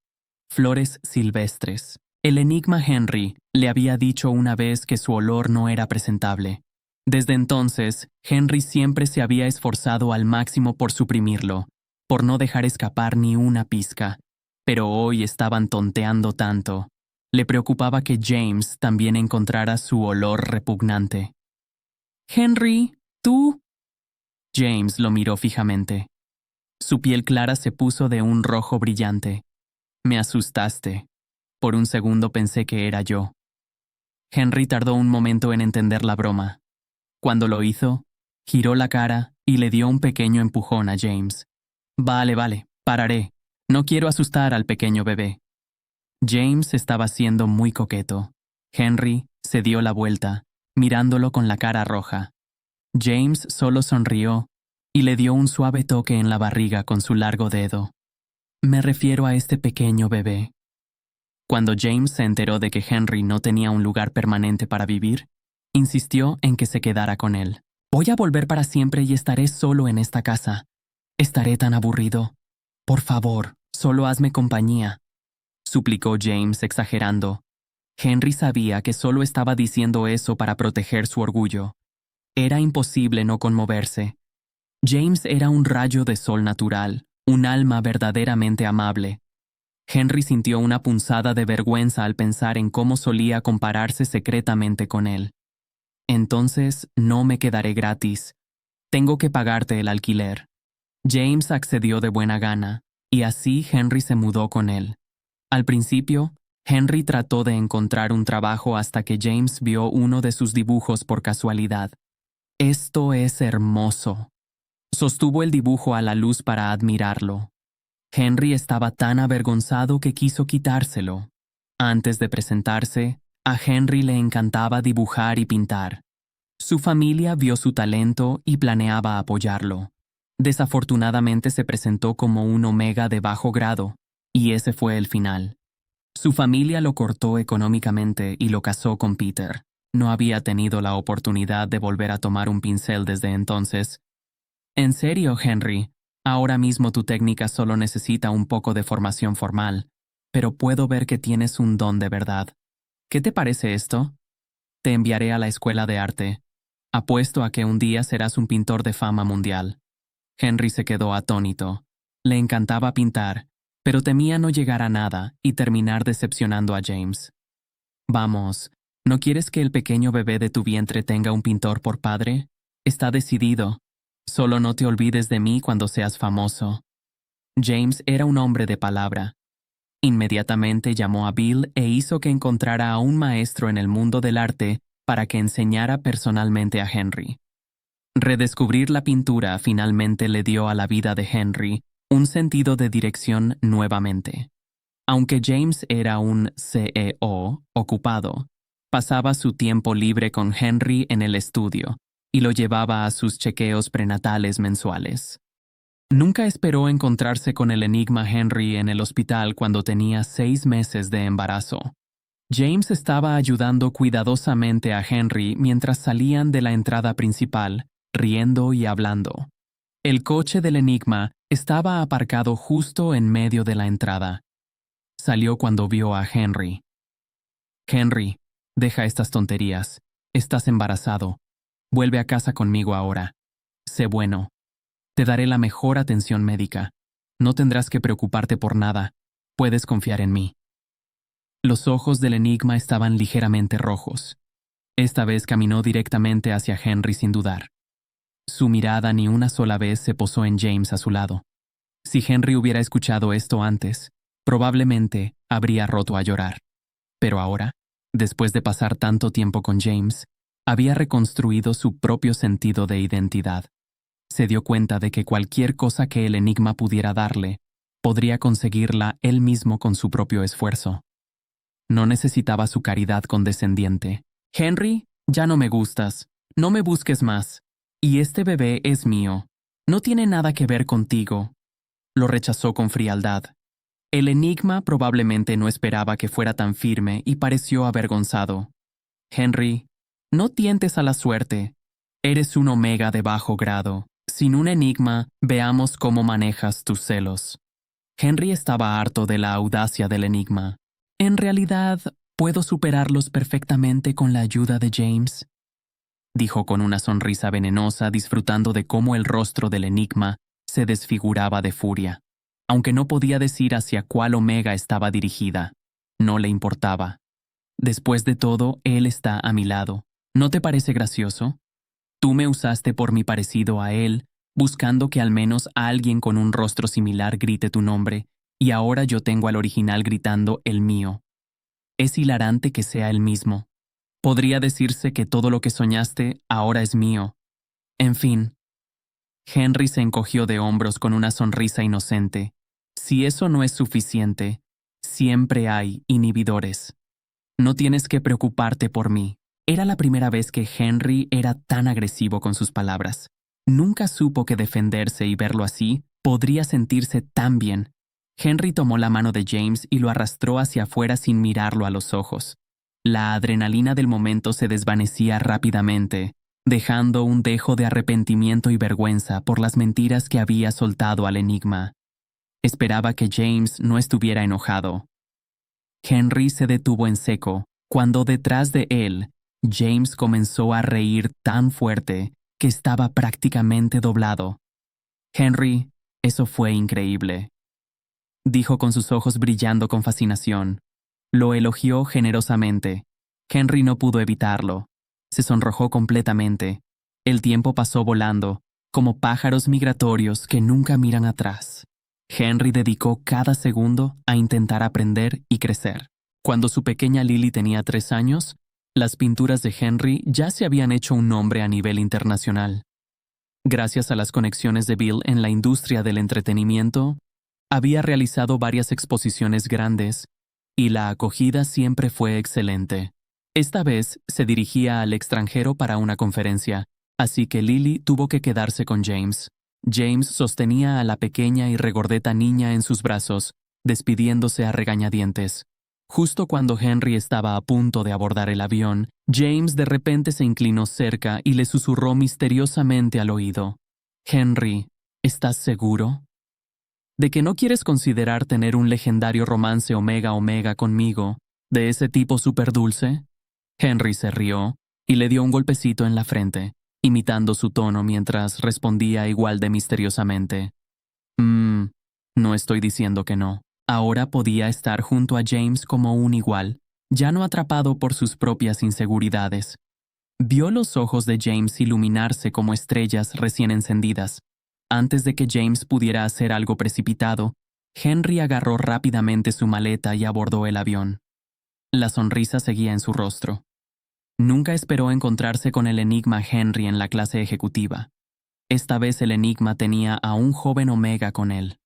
Flores silvestres. El enigma Henry le había dicho una vez que su olor no era presentable. Desde entonces, Henry siempre se había esforzado al máximo por suprimirlo, por no dejar escapar ni una pizca. Pero hoy estaban tonteando tanto. Le preocupaba que James también encontrara su olor repugnante. «Henry, ¿tú?» James lo miró fijamente. Su piel clara se puso de un rojo brillante. «Me asustaste. Por un segundo pensé que era yo». Henry tardó un momento en entender la broma. Cuando lo hizo, giró la cara y le dio un pequeño empujón a James. Vale, pararé. No quiero asustar al pequeño bebé». James estaba siendo muy coqueto. Henry se dio la vuelta, mirándolo con la cara roja. James solo sonrió y le dio un suave toque en la barriga con su largo dedo. «Me refiero a este pequeño bebé». Cuando James se enteró de que Henry no tenía un lugar permanente para vivir, insistió en que se quedara con él. «Voy a volver para siempre y estaré solo en esta casa. Estaré tan aburrido. Por favor, solo hazme compañía», suplicó James exagerando. Henry sabía que solo estaba diciendo eso para proteger su orgullo. Era imposible no conmoverse. James era un rayo de sol natural, un alma verdaderamente amable. Henry sintió una punzada de vergüenza al pensar en cómo solía compararse secretamente con él. «Entonces, no me quedaré gratis. Tengo que pagarte el alquiler». James accedió de buena gana, y así Henry se mudó con él. Al principio, Henry trató de encontrar un trabajo hasta que James vio uno de sus dibujos por casualidad. «Esto es hermoso». Sostuvo el dibujo a la luz para admirarlo. Henry estaba tan avergonzado que quiso quitárselo. Antes de presentarse, a Henry le encantaba dibujar y pintar. Su familia vio su talento y planeaba apoyarlo. Desafortunadamente se presentó como un omega de bajo grado, y ese fue el final. Su familia lo cortó económicamente y lo casó con Peter. No había tenido la oportunidad de volver a tomar un pincel desde entonces. En serio, Henry, ahora mismo tu técnica solo necesita un poco de formación formal, pero puedo ver que tienes un don de verdad. ¿Qué te parece esto? Te enviaré a la escuela de arte. Apuesto a que un día serás un pintor de fama mundial. Henry se quedó atónito. Le encantaba pintar, pero temía no llegar a nada y terminar decepcionando a James. Vamos, ¿no quieres que el pequeño bebé de tu vientre tenga un pintor por padre? Está decidido. Solo no te olvides de mí cuando seas famoso. James era un hombre de palabra. Inmediatamente llamó a Bill e hizo que encontrara a un maestro en el mundo del arte para que enseñara personalmente a Henry. Redescubrir la pintura finalmente le dio a la vida de Henry un sentido de dirección nuevamente. Aunque James era un CEO ocupado, pasaba su tiempo libre con Henry en el estudio y lo llevaba a sus chequeos prenatales mensuales. Nunca esperó encontrarse con el enigma Henry en el hospital cuando tenía 6 meses de embarazo. James estaba ayudando cuidadosamente a Henry mientras salían de la entrada principal, riendo y hablando. El coche del enigma estaba aparcado justo en medio de la entrada. Salió cuando vio a Henry. «Henry, deja estas tonterías. Estás embarazado. Vuelve a casa conmigo ahora. Sé bueno. Te daré la mejor atención médica. No tendrás que preocuparte por nada. Puedes confiar en mí». Los ojos del enigma estaban ligeramente rojos. Esta vez caminó directamente hacia Henry sin dudar. Su mirada ni una sola vez se posó en James a su lado. Si Henry hubiera escuchado esto antes, probablemente habría roto a llorar. Pero ahora, después de pasar tanto tiempo con James, había reconstruido su propio sentido de identidad. Se dio cuenta de que cualquier cosa que el enigma pudiera darle, podría conseguirla él mismo con su propio esfuerzo. No necesitaba su caridad condescendiente. «Henry, ya no me gustas. No me busques más. Y este bebé es mío. No tiene nada que ver contigo». Lo rechazó con frialdad. El enigma probablemente no esperaba que fuera tan firme y pareció avergonzado. «Henry, no tientes a la suerte. Eres un omega de bajo grado. Sin un enigma, veamos cómo manejas tus celos». Henry estaba harto de la audacia del enigma. «En realidad, puedo superarlos perfectamente con la ayuda de James», dijo con una sonrisa venenosa, disfrutando de cómo el rostro del enigma se desfiguraba de furia. Aunque no podía decir hacia cuál omega estaba dirigida, no le importaba. «Después de todo, él está a mi lado. ¿No te parece gracioso? Tú me usaste por mi parecido a él, buscando que al menos alguien con un rostro similar grite tu nombre, y ahora yo tengo al original gritando el mío. Es hilarante que sea el mismo. Podría decirse que todo lo que soñaste ahora es mío. En fin». Henry se encogió de hombros con una sonrisa inocente. «Si eso no es suficiente, siempre hay inhibidores. No tienes que preocuparte por mí». Era la primera vez que Henry era tan agresivo con sus palabras. Nunca supo que defenderse y verlo así podría sentirse tan bien. Henry tomó la mano de James y lo arrastró hacia afuera sin mirarlo a los ojos. La adrenalina del momento se desvanecía rápidamente, dejando un dejo de arrepentimiento y vergüenza por las mentiras que había soltado al enigma. Esperaba que James no estuviera enojado. Henry se detuvo en seco cuando detrás de él, James comenzó a reír tan fuerte que estaba prácticamente doblado. «Henry, eso fue increíble», dijo con sus ojos brillando con fascinación. Lo elogió generosamente. Henry no pudo evitarlo. Se sonrojó completamente. El tiempo pasó volando, como pájaros migratorios que nunca miran atrás. Henry dedicó cada segundo a intentar aprender y crecer. Cuando su pequeña Lily tenía 3 años, las pinturas de Henry ya se habían hecho un nombre a nivel internacional. Gracias a las conexiones de Bill en la industria del entretenimiento, había realizado varias exposiciones grandes y la acogida siempre fue excelente. Esta vez se dirigía al extranjero para una conferencia, así que Lily tuvo que quedarse con James. James sostenía a la pequeña y regordeta niña en sus brazos, despidiéndose a regañadientes. Justo cuando Henry estaba a punto de abordar el avión, James de repente se inclinó cerca y le susurró misteriosamente al oído. «Henry, ¿estás seguro? ¿De que no quieres considerar tener un legendario romance omega-omega conmigo, de ese tipo súper dulce?» Henry se rió y le dio un golpecito en la frente, imitando su tono mientras respondía igual de misteriosamente. No estoy diciendo que no». Ahora podía estar junto a James como un igual, ya no atrapado por sus propias inseguridades. Vio los ojos de James iluminarse como estrellas recién encendidas. Antes de que James pudiera hacer algo precipitado, Henry agarró rápidamente su maleta y abordó el avión. La sonrisa seguía en su rostro. Nunca esperó encontrarse con el enigma Henry en la clase ejecutiva. Esta vez el enigma tenía a un joven Omega con él.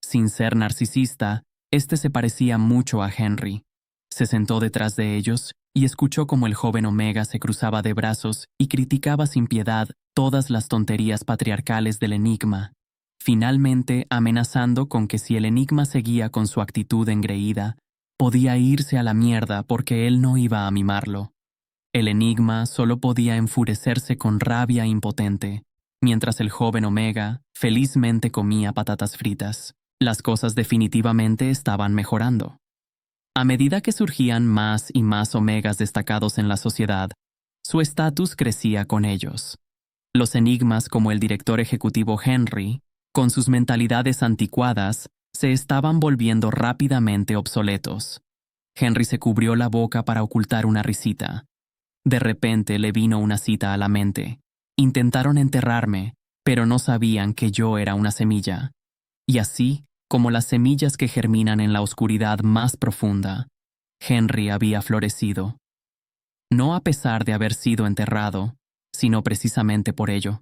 Sin ser narcisista, este se parecía mucho a Henry. Se sentó detrás de ellos y escuchó cómo el joven Omega se cruzaba de brazos y criticaba sin piedad todas las tonterías patriarcales del enigma, finalmente amenazando con que si el enigma seguía con su actitud engreída, podía irse a la mierda porque él no iba a mimarlo. El enigma solo podía enfurecerse con rabia impotente, mientras el joven Omega felizmente comía patatas fritas. Las cosas definitivamente estaban mejorando. A medida que surgían más y más Omegas destacados en la sociedad, su estatus crecía con ellos. Los enigmas como el director ejecutivo Henry, con sus mentalidades anticuadas, se estaban volviendo rápidamente obsoletos. Henry se cubrió la boca para ocultar una risita. De repente le vino una cita a la mente. Intentaron enterrarme, pero no sabían que yo era una semilla. Y así, como las semillas que germinan en la oscuridad más profunda, Henry había florecido. No a pesar de haber sido enterrado, sino precisamente por ello.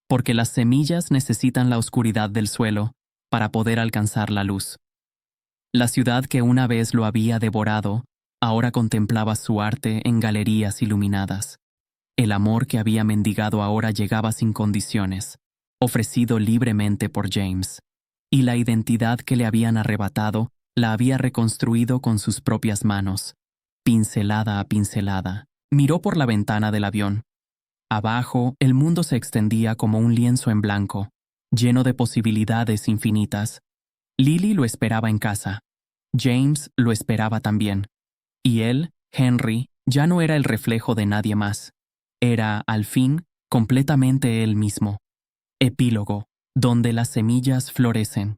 Porque las semillas necesitan la oscuridad del suelo para poder alcanzar la luz. La ciudad que una vez lo había devorado, ahora contemplaba su arte en galerías iluminadas. El amor que había mendigado ahora llegaba sin condiciones, ofrecido libremente por James. Y la identidad que le habían arrebatado la había reconstruido con sus propias manos, pincelada a pincelada. Miró por la ventana del avión. Abajo, el mundo se extendía como un lienzo en blanco, lleno de posibilidades infinitas. Lily lo esperaba en casa. James lo esperaba también. Y él, Henry, ya no era el reflejo de nadie más. Era, al fin, completamente él mismo. Epílogo. Donde las semillas florecen.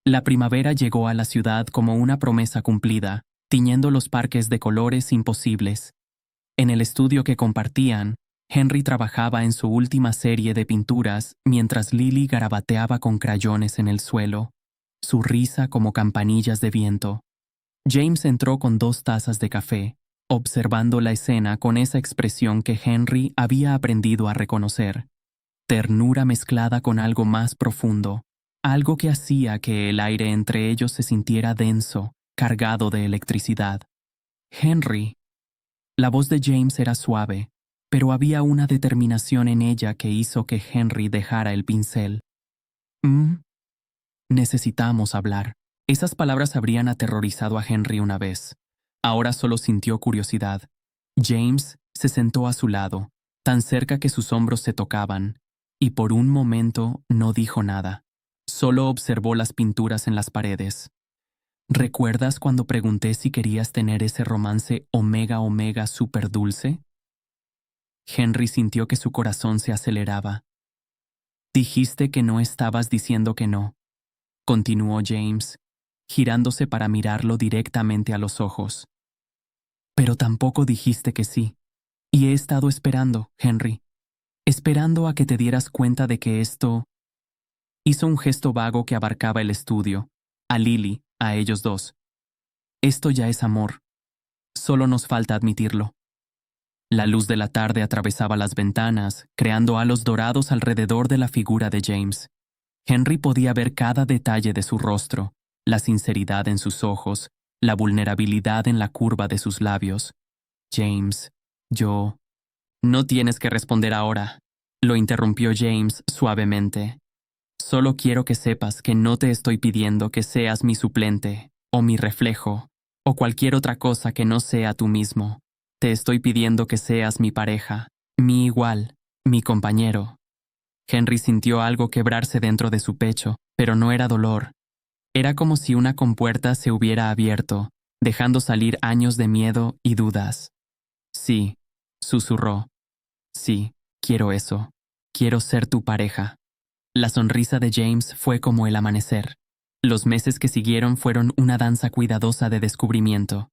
La primavera llegó a la ciudad como una promesa cumplida, tiñendo los parques de colores imposibles. En el estudio que compartían, Henry trabajaba en su última serie de pinturas mientras Lily garabateaba con crayones en el suelo, su risa como campanillas de viento. James entró con 2 tazas de café, observando la escena con esa expresión que Henry había aprendido a reconocer. Ternura mezclada con algo más profundo, algo que hacía que el aire entre ellos se sintiera denso, cargado de electricidad. Henry. La voz de James era suave, pero había una determinación en ella que hizo que Henry dejara el pincel. Necesitamos hablar. Esas palabras habrían aterrorizado a Henry una vez. Ahora solo sintió curiosidad. James se sentó a su lado, tan cerca que sus hombros se tocaban, y por un momento no dijo nada. Solo observó las pinturas en las paredes. ¿Recuerdas cuando pregunté si querías tener ese romance omega-omega súper dulce? Henry sintió que su corazón se aceleraba. Dijiste que no estabas diciendo que no, continuó James, girándose para mirarlo directamente a los ojos. Pero tampoco dijiste que sí. Y he estado esperando, Henry. Esperando a que te dieras cuenta de que esto... Hizo un gesto vago que abarcaba el estudio, a Lily, a ellos dos. Esto ya es amor, Solo nos falta admitirlo. La luz de la tarde atravesaba las ventanas, creando halos dorados alrededor de la figura de James. Henry podía ver cada detalle de su rostro, la sinceridad en sus ojos, la vulnerabilidad en la curva de sus labios. James, yo... No tienes que responder ahora, lo interrumpió James suavemente. Solo quiero que sepas que no te estoy pidiendo que seas mi suplente, o mi reflejo, o cualquier otra cosa que no sea tú mismo. Te estoy pidiendo que seas mi pareja, mi igual, mi compañero. Henry sintió algo quebrarse dentro de su pecho, pero no era dolor. Era como si una compuerta se hubiera abierto, dejando salir años de miedo y dudas. Sí, susurró. Sí, quiero eso. Quiero ser tu pareja. La sonrisa de James fue como el amanecer. Los meses que siguieron fueron una danza cuidadosa de descubrimiento.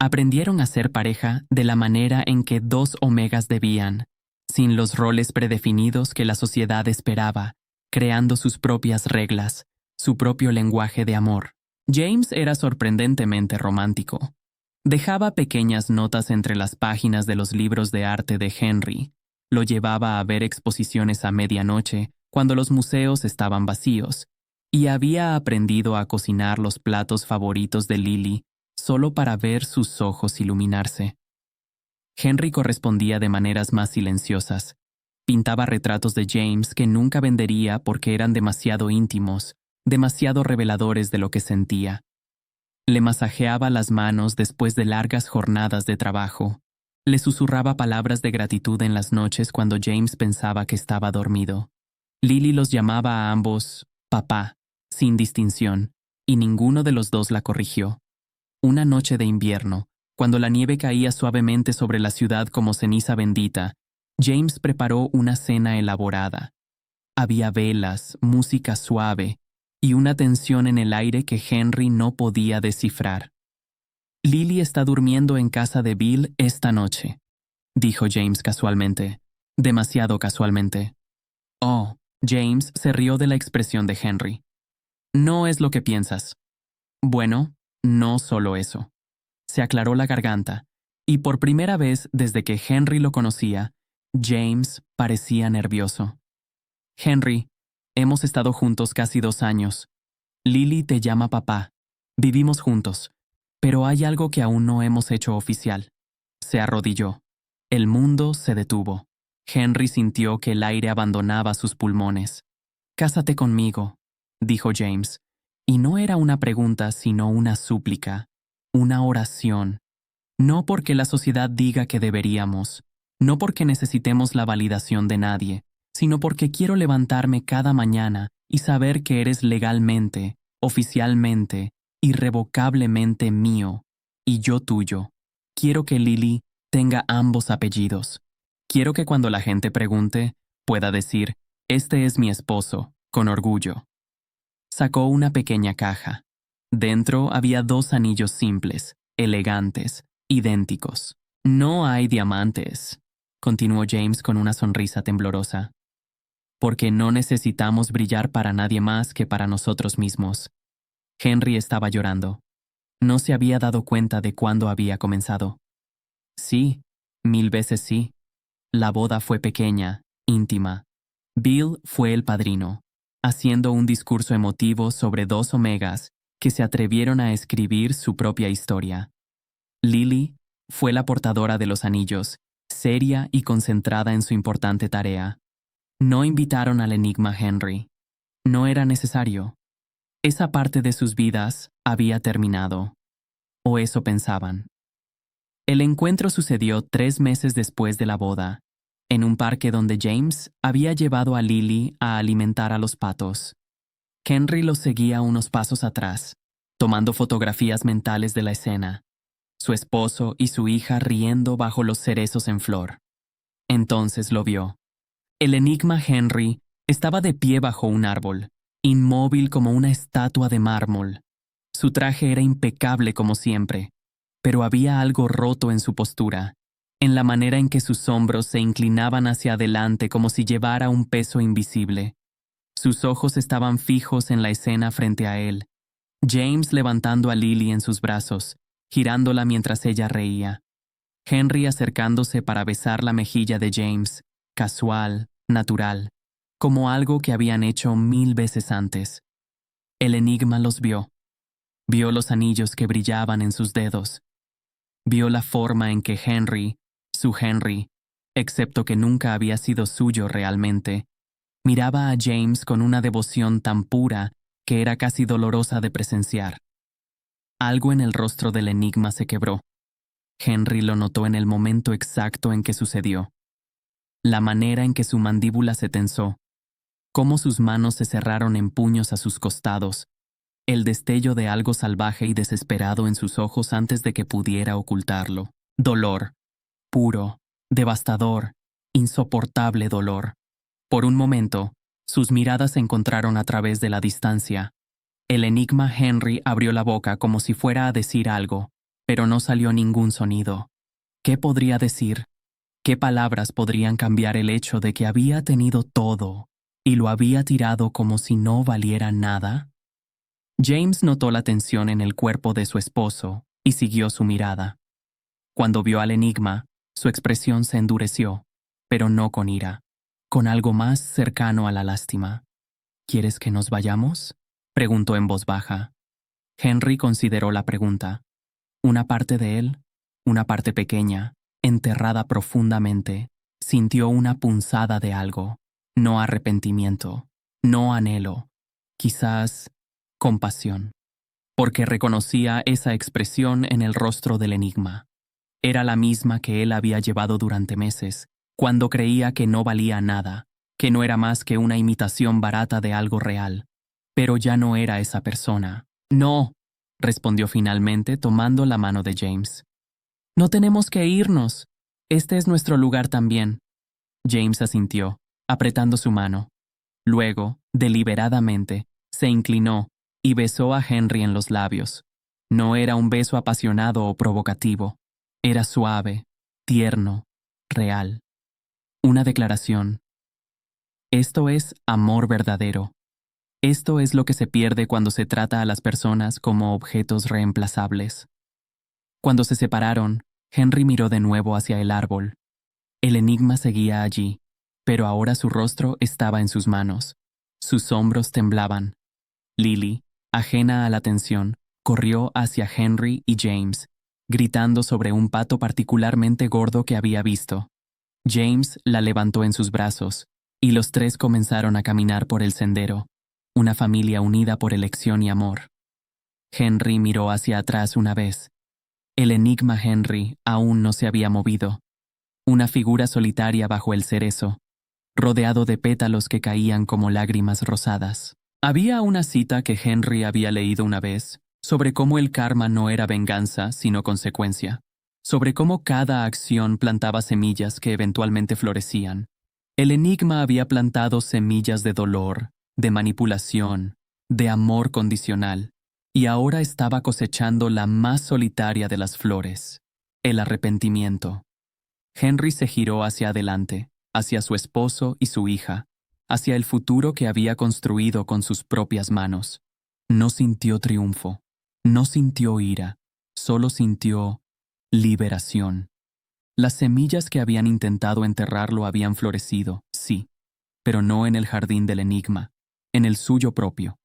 Aprendieron a ser pareja de la manera en que dos omegas debían, sin los roles predefinidos que la sociedad esperaba, creando sus propias reglas, su propio lenguaje de amor. James era sorprendentemente romántico. Dejaba pequeñas notas entre las páginas de los libros de arte de Henry. Lo llevaba a ver exposiciones a medianoche, cuando los museos estaban vacíos, y había aprendido a cocinar los platos favoritos de Lily solo para ver sus ojos iluminarse. Henry correspondía de maneras más silenciosas. Pintaba retratos de James que nunca vendería porque eran demasiado íntimos, demasiado reveladores de lo que sentía. Le masajeaba las manos después de largas jornadas de trabajo. Le susurraba palabras de gratitud en las noches cuando James pensaba que estaba dormido. Lily los llamaba a ambos papá, sin distinción, y ninguno de los dos la corrigió. Una noche de invierno, cuando la nieve caía suavemente sobre la ciudad como ceniza bendita, James preparó una cena elaborada. Había velas, música suave y una tensión en el aire que Henry no podía descifrar. «Lily está durmiendo en casa de Bill esta noche», dijo James casualmente, demasiado casualmente. Oh, James se rió de la expresión de Henry. «No es lo que piensas». Bueno, no solo eso. Se aclaró la garganta, y por primera vez desde que Henry lo conocía, James parecía nervioso. «Henry, hemos estado juntos casi 2 años. Lily te llama papá. Vivimos juntos. Pero hay algo que aún no hemos hecho oficial». Se arrodilló. El mundo se detuvo. Henry sintió que el aire abandonaba sus pulmones. «Cásate conmigo», dijo James. Y no era una pregunta, sino una súplica, una oración. No porque la sociedad diga que deberíamos, no porque necesitemos la validación de nadie, sino porque quiero levantarme cada mañana y saber que eres legalmente, oficialmente, irrevocablemente mío, y yo tuyo. Quiero que Lily tenga ambos apellidos. Quiero que cuando la gente pregunte, pueda decir, «Este es mi esposo», con orgullo. Sacó una pequeña caja. Dentro había 2 anillos simples, elegantes, idénticos. «No hay diamantes», continuó James con una sonrisa temblorosa, «porque no necesitamos brillar para nadie más que para nosotros mismos». Henry estaba llorando. No se había dado cuenta de cuándo había comenzado. Sí, 1000 veces sí. La boda fue pequeña, íntima. Bill fue el padrino, haciendo un discurso emotivo sobre 2 omegas que se atrevieron a escribir su propia historia. Lily fue la portadora de los anillos, seria y concentrada en su importante tarea. No invitaron al enigma Henry. No era necesario. Esa parte de sus vidas había terminado. O eso pensaban. El encuentro sucedió 3 meses después de la boda, en un parque donde James había llevado a Lily a alimentar a los patos. Henry los seguía unos pasos atrás, tomando fotografías mentales de la escena, su esposo y su hija riendo bajo los cerezos en flor. Entonces lo vio. El enigma Henry estaba de pie bajo un árbol, inmóvil como una estatua de mármol. Su traje era impecable como siempre, pero había algo roto en su postura, en la manera en que sus hombros se inclinaban hacia adelante como si llevara un peso invisible. Sus ojos estaban fijos en la escena frente a él, James levantando a Lily en sus brazos, girándola mientras ella reía. Henry acercándose para besar la mejilla de James, casual, natural, como algo que habían hecho 1000 veces antes. El enigma los vio. Vio los anillos que brillaban en sus dedos. Vio la forma en que Henry, su Henry, excepto que nunca había sido suyo realmente, miraba a James con una devoción tan pura que era casi dolorosa de presenciar. Algo en el rostro del enigma se quebró. Henry lo notó en el momento exacto en que sucedió. La manera en que su mandíbula se tensó, cómo sus manos se cerraron en puños a sus costados, el destello de algo salvaje y desesperado en sus ojos antes de que pudiera ocultarlo. Dolor, puro, devastador, insoportable dolor. Por un momento, sus miradas se encontraron a través de la distancia. El enigma Henry abrió la boca como si fuera a decir algo, pero no salió ningún sonido. ¿Qué podría decir? ¿Qué palabras podrían cambiar el hecho de que había tenido todo y lo había tirado como si no valiera nada? James notó la tensión en el cuerpo de su esposo y siguió su mirada. Cuando vio al enigma, su expresión se endureció, pero no con ira, con algo más cercano a la lástima. ¿Quieres que nos vayamos?, preguntó en voz baja. Henry consideró la pregunta. Una parte de él, una parte pequeña, enterrada profundamente, sintió una punzada de algo, no arrepentimiento, no anhelo, quizás compasión, porque reconocía esa expresión en el rostro del enigma. Era la misma que él había llevado durante meses, cuando creía que no valía nada, que no era más que una imitación barata de algo real. Pero ya no era esa persona. No, respondió finalmente tomando la mano de James. No tenemos que irnos. Este es nuestro lugar también. James asintió, apretando su mano. Luego, deliberadamente, se inclinó y besó a Henry en los labios. No era un beso apasionado o provocativo. Era suave, tierno, real. Una declaración. Esto es amor verdadero. Esto es lo que se pierde cuando se trata a las personas como objetos reemplazables. Cuando se separaron, Henry miró de nuevo hacia el árbol. El enigma seguía allí, pero ahora su rostro estaba en sus manos. Sus hombros temblaban. Lily, ajena a la tensión, corrió hacia Henry y James, gritando sobre un pato particularmente gordo que había visto. James la levantó en sus brazos, y los tres comenzaron a caminar por el sendero, una familia unida por elección y amor. Henry miró hacia atrás una vez. El enigma Henry aún no se había movido. Una figura solitaria bajo el cerezo, rodeado de pétalos que caían como lágrimas rosadas. Había una cita que Henry había leído una vez sobre cómo el karma no era venganza, sino consecuencia, sobre cómo cada acción plantaba semillas que eventualmente florecían. El enigma había plantado semillas de dolor, de manipulación, de amor condicional, y ahora estaba cosechando la más solitaria de las flores, el arrepentimiento. Henry se giró hacia adelante, hacia su esposo y su hija, hacia el futuro que había construido con sus propias manos. No sintió triunfo, no sintió ira, solo sintió liberación. Las semillas que habían intentado enterrarlo habían florecido, sí, pero no en el jardín del enigma, en el suyo propio.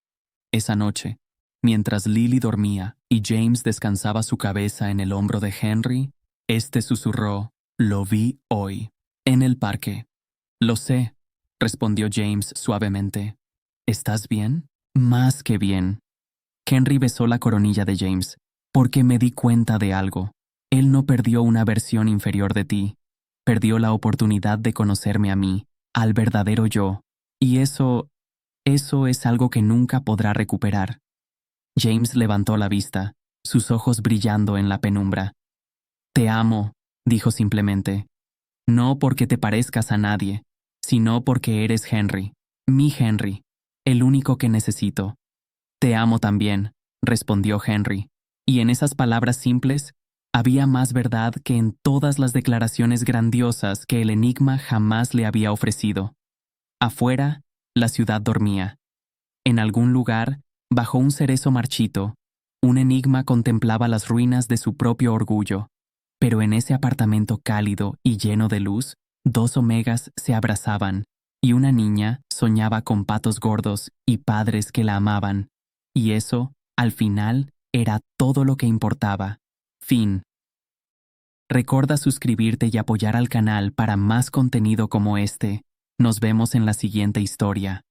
Esa noche, mientras Lily dormía y James descansaba su cabeza en el hombro de Henry, este susurró: «Lo vi hoy, en el parque». «Lo sé», respondió James suavemente. «¿Estás bien?» «Más que bien». Henry besó la coronilla de James. «Porque me di cuenta de algo. Él no perdió una versión inferior de ti. Perdió la oportunidad de conocerme a mí, al verdadero yo. Y eso es algo que nunca podrá recuperar». James levantó la vista, sus ojos brillando en la penumbra. «Te amo», dijo simplemente. «No porque te parezcas a nadie, sino porque eres Henry, mi Henry, el único que necesito». «Te amo también», respondió Henry, y en esas palabras simples había más verdad que en todas las declaraciones grandiosas que el enigma jamás le había ofrecido. Afuera, la ciudad dormía. En algún lugar, bajo un cerezo marchito, Un enigma contemplaba las ruinas de su propio orgullo. Pero en ese apartamento cálido y lleno de luz, dos omegas se abrazaban, y una niña soñaba con patos gordos y padres que la amaban. Y eso, al final, era todo lo que importaba. Fin. Recuerda suscribirte y apoyar al canal para más contenido como este. Nos vemos en la siguiente historia.